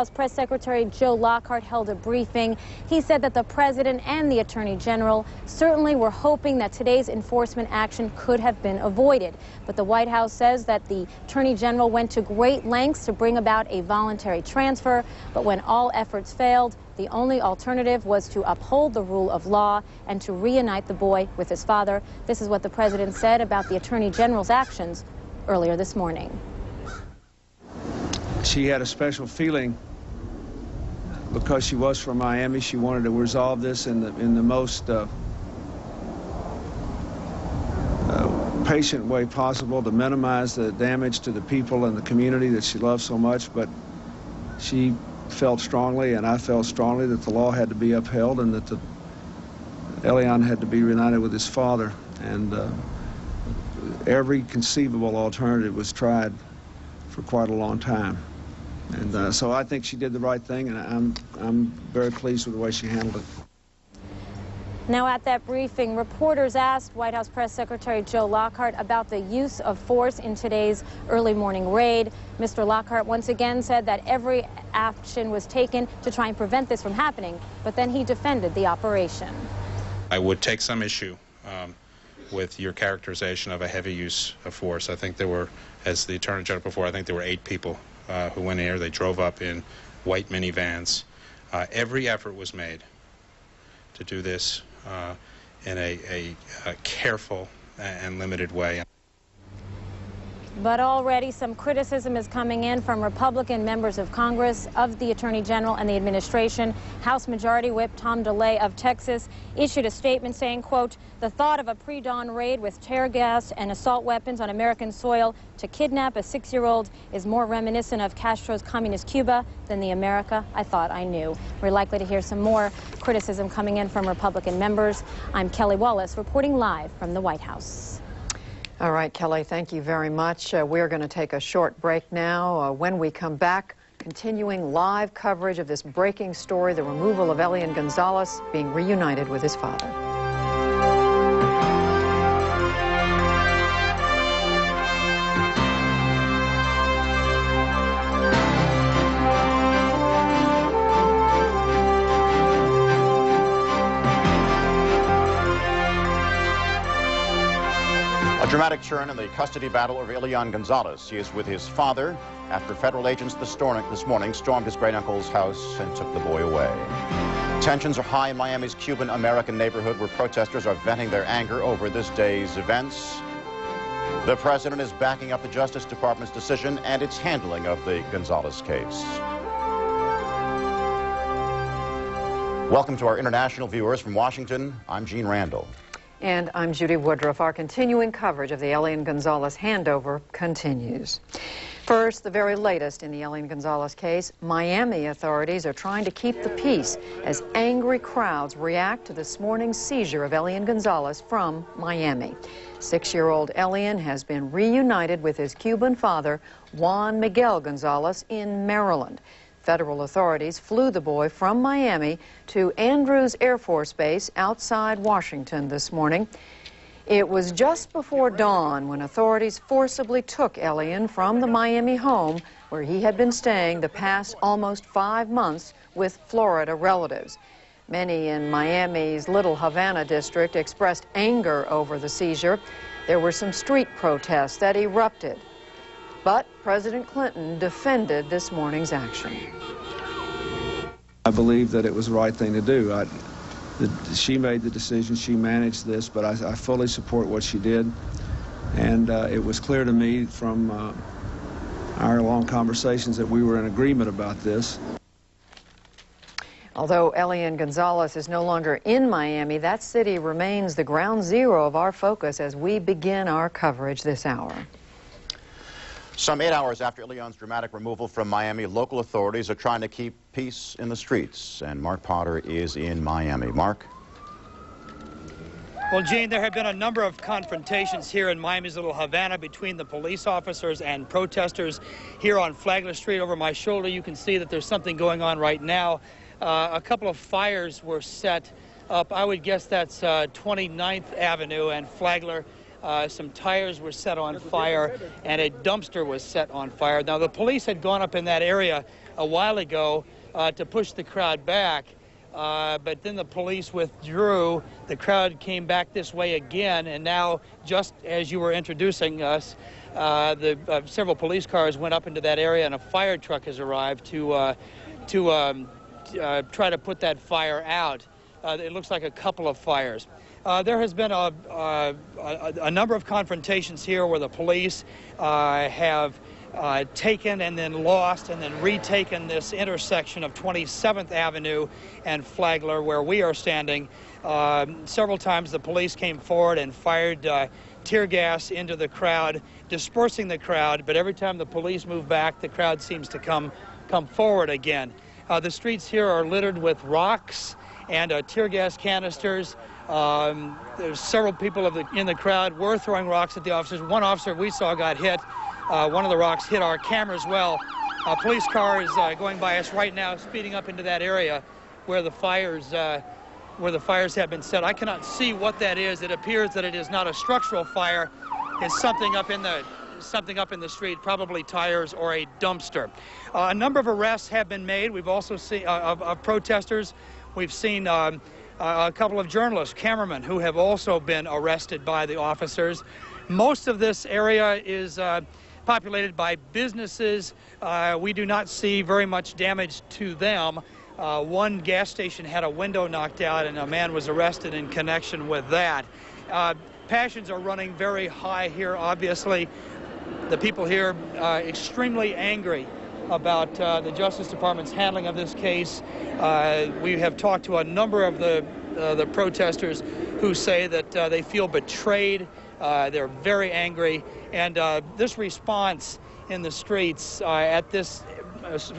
House Press Secretary Joe Lockhart held a briefing. He said that the president and the attorney general certainly were hoping that today's enforcement action could have been avoided. But the White House says that the attorney general went to great lengths to bring about a voluntary transfer. But when all efforts failed, the only alternative was to uphold the rule of law and to reunite the boy with his father. This is what the president said about the attorney general's actions earlier this morning. She had a special feeling because she was from Miami. She wanted to resolve this in the most patient way possible to minimize the damage to the people and the community that she loves so much. But she felt strongly, and I felt strongly, that the law had to be upheld and that Elian had to be reunited with his father. And every conceivable alternative was tried for quite a long time. And so I think she did the right thing, and I'm very pleased with the way she handled it. Now, at that briefing, reporters asked White House Press Secretary Joe Lockhart about the use of force in today's early morning raid. Mr. Lockhart once again said that every action was taken to try and prevent this from happening, but then he defended the operation. I would take some issue with your characterization of a heavy use of force. I think there were, as the Attorney General before, I think there were 8 people who went here. They drove up in white minivans. Every effort was made to do this in a careful and limited way. But already some criticism is coming in from Republican members of Congress, of the Attorney General and the administration. House Majority Whip Tom DeLay of Texas issued a statement saying, quote, "The thought of a pre-dawn raid with tear gas and assault weapons on American soil to kidnap a 6-year-old is more reminiscent of Castro's communist Cuba than the America I thought I knew." We're likely to hear some more criticism coming in from Republican members. I'm Kelly Wallace reporting live from the White House. All right, Kelly, thank you very much. We're going to take a short break now. When we come back, continuing live coverage of this breaking story, the removal of Elian Gonzalez being reunited with his father. Dramatic turn in the custody battle over Elian Gonzalez. He is with his father after federal agents this morning stormed his great-uncle's house and took the boy away. Tensions are high in Miami's Cuban-American neighborhood, where protesters are venting their anger over this day's events. The president is backing up the Justice Department's decision and its handling of the Gonzalez case. Welcome to our international viewers from Washington. I'm Gene Randall. And I'm Judy Woodruff. Our continuing coverage of the Elian Gonzalez handover continues. First, the very latest in the Elian Gonzalez case. Miami authorities are trying to keep the peace as angry crowds react to this morning's seizure of Elian Gonzalez from Miami. 6-year-old Elian has been reunited with his Cuban father, Juan Miguel Gonzalez, in Maryland. Federal authorities flew the boy from Miami to Andrews Air Force Base outside Washington this morning. It was just before dawn when authorities forcibly took Elian from the Miami home where he had been staying the past almost 5 months with Florida relatives. Many in Miami's Little Havana district expressed anger over the seizure. There were some street protests that erupted. But President Clinton defended this morning's action. I believe that it was the right thing to do. She made the decision, she managed this, but I fully support what she did. And it was clear to me from our long conversations that we were in agreement about this. Although Elian Gonzalez is no longer in Miami, that city remains the ground zero of our focus as we begin our coverage this hour. Some 8 hours after Elian's dramatic removal from Miami, local authorities are trying to keep peace in the streets. And Mark Potter is in Miami. Mark? Well, Gene, there have been a number of confrontations here in Miami's Little Havana between the police officers and protesters. Here on Flagler Street over my shoulder, you can see that there's something going on right now. A couple of fires were set up. I would guess that's 29th Avenue and Flagler. Some tires were set on fire and a dumpster was set on fire. Now, the police had gone up in that area a while ago to push the crowd back. But then the police withdrew. The crowd came back this way again, and now, just as you were introducing us, several police cars went up into that area, and a fire truck has arrived to try to put that fire out. It looks like a couple of fires. There has been a number of confrontations here where the police have taken and then lost and then retaken this intersection of 27th Avenue and Flagler, where we are standing. Several times the police came forward and fired tear gas into the crowd, dispersing the crowd, but every time the police move back, the crowd seems to come forward again. The streets here are littered with rocks and tear gas canisters. There's several people in the crowd were throwing rocks at the officers. One officer we saw got hit. One of the rocks hit our camera as well. A police car is going by us right now, speeding up into that area where the fires have been set. I cannot see what that is. It appears that it is not a structural fire. It's something up in the street, probably tires or a dumpster. A number of arrests have been made. We've also seen of protesters. We've seen a couple of journalists, cameramen, who have also been arrested by the officers. Most of this area is populated by businesses. We do not see very much damage to them. One gas station had a window knocked out, and a man was arrested in connection with that. Passions are running very high here, obviously. The people here extremely angry about the Justice Department's handling of this case. We have talked to a number of the protesters who say that they feel betrayed. They're very angry, and this response in the streets at this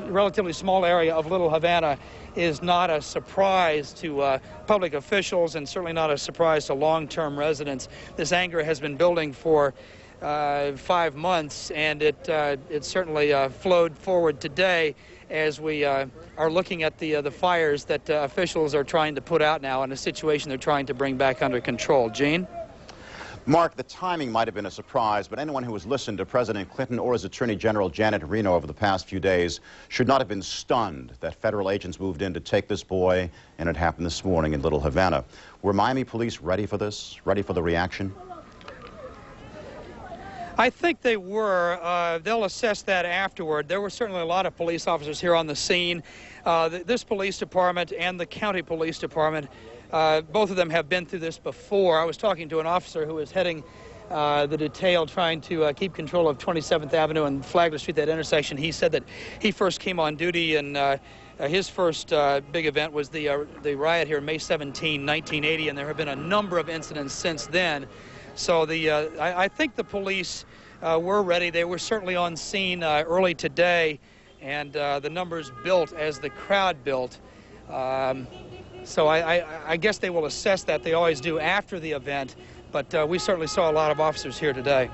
relatively small area of Little Havana is not a surprise to public officials, and certainly not a surprise to long-term residents. This anger has been building for 5 months, and it certainly flowed forward today as we are looking at the fires that officials are trying to put out now, in a situation they're trying to bring back under control. Gene? Mark, the timing might have been a surprise, but anyone who has listened to President Clinton or his Attorney General Janet Reno over the past few days should not have been stunned that federal agents moved in to take this boy, and it happened this morning in Little Havana. Were Miami police ready for this, ready for the reaction? I think they were. They'll assess that afterward. There were certainly a lot of police officers here on the scene. This police department and the county police department, both of them have been through this before. I was talking to an officer who was heading the detail trying to keep control of 27th Avenue and Flagler Street, that intersection. He said that he first came on duty, and his first big event was the riot here May 17, 1980, and there have been a number of incidents since then. So I think the police were ready. They were certainly on scene early today, and the numbers built as the crowd built. So I guess they will assess that. They always do after the event, but we certainly saw a lot of officers here today.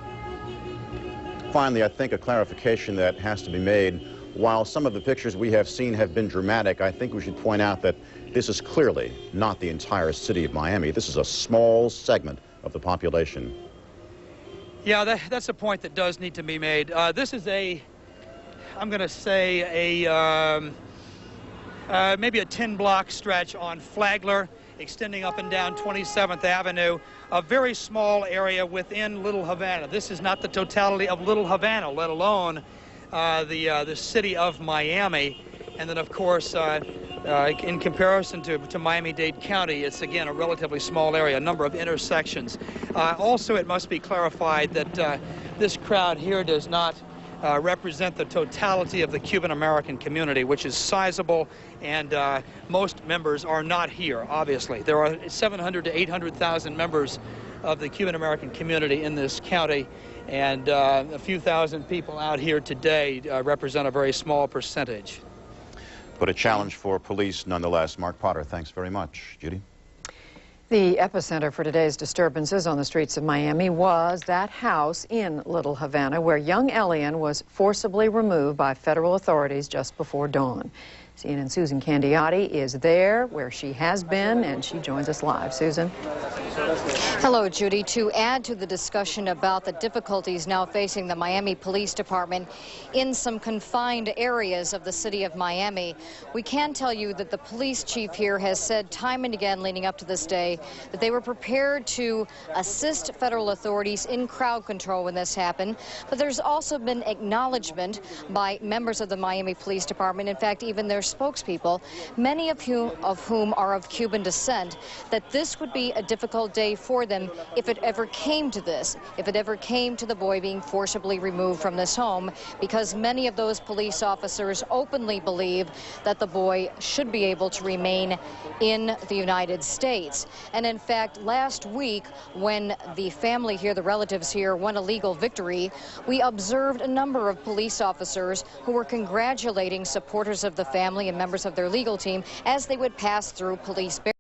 Finally, I think a clarification that has to be made. While some of the pictures we have seen have been dramatic, I think we should point out that this is clearly not the entire city of Miami. This is a small segment of the population. Yeah, that's a point that does need to be made. This is I'm going to say maybe a 10-block stretch on Flagler, extending up and down 27th Avenue, a very small area within Little Havana. This is not the totality of Little Havana, let alone the city of Miami. And then, of course, in comparison to Miami-Dade County, it's, again, a relatively small area, a number of intersections. Also, it must be clarified that this crowd here does not represent the totality of the Cuban-American community, which is sizable, and most members are not here, obviously. There are 700 to 800,000 members of the Cuban-American community in this county, and a few thousand people out here today represent a very small percentage. But a challenge for police nonetheless. Mark Potter, thanks very much. Judy? The epicenter for today's disturbances on the streets of Miami was that house in Little Havana where young Elian was forcibly removed by federal authorities just before dawn. CNN's Susan Candiotti is there where she has been, and she joins us live. Susan. Hello, Judy. To add to the discussion about the difficulties now facing the Miami Police Department in some confined areas of the city of Miami, we can tell you that the police chief here has said time and again leading up to this day that they were prepared to assist federal authorities in crowd control when this happened. But there's also been acknowledgement by members of the Miami Police Department, in fact, even their spokespeople, many of whom are of Cuban descent, that this would be a difficult day for them if it ever came to this, if it ever came to the boy being forcibly removed from this home, because many of those police officers openly believe that the boy should be able to remain in the United States. And in fact, last week, when the family here, the relatives here, won a legal victory, we observed a number of police officers who were congratulating supporters of the family and members of their legal team as they would pass through police barriers.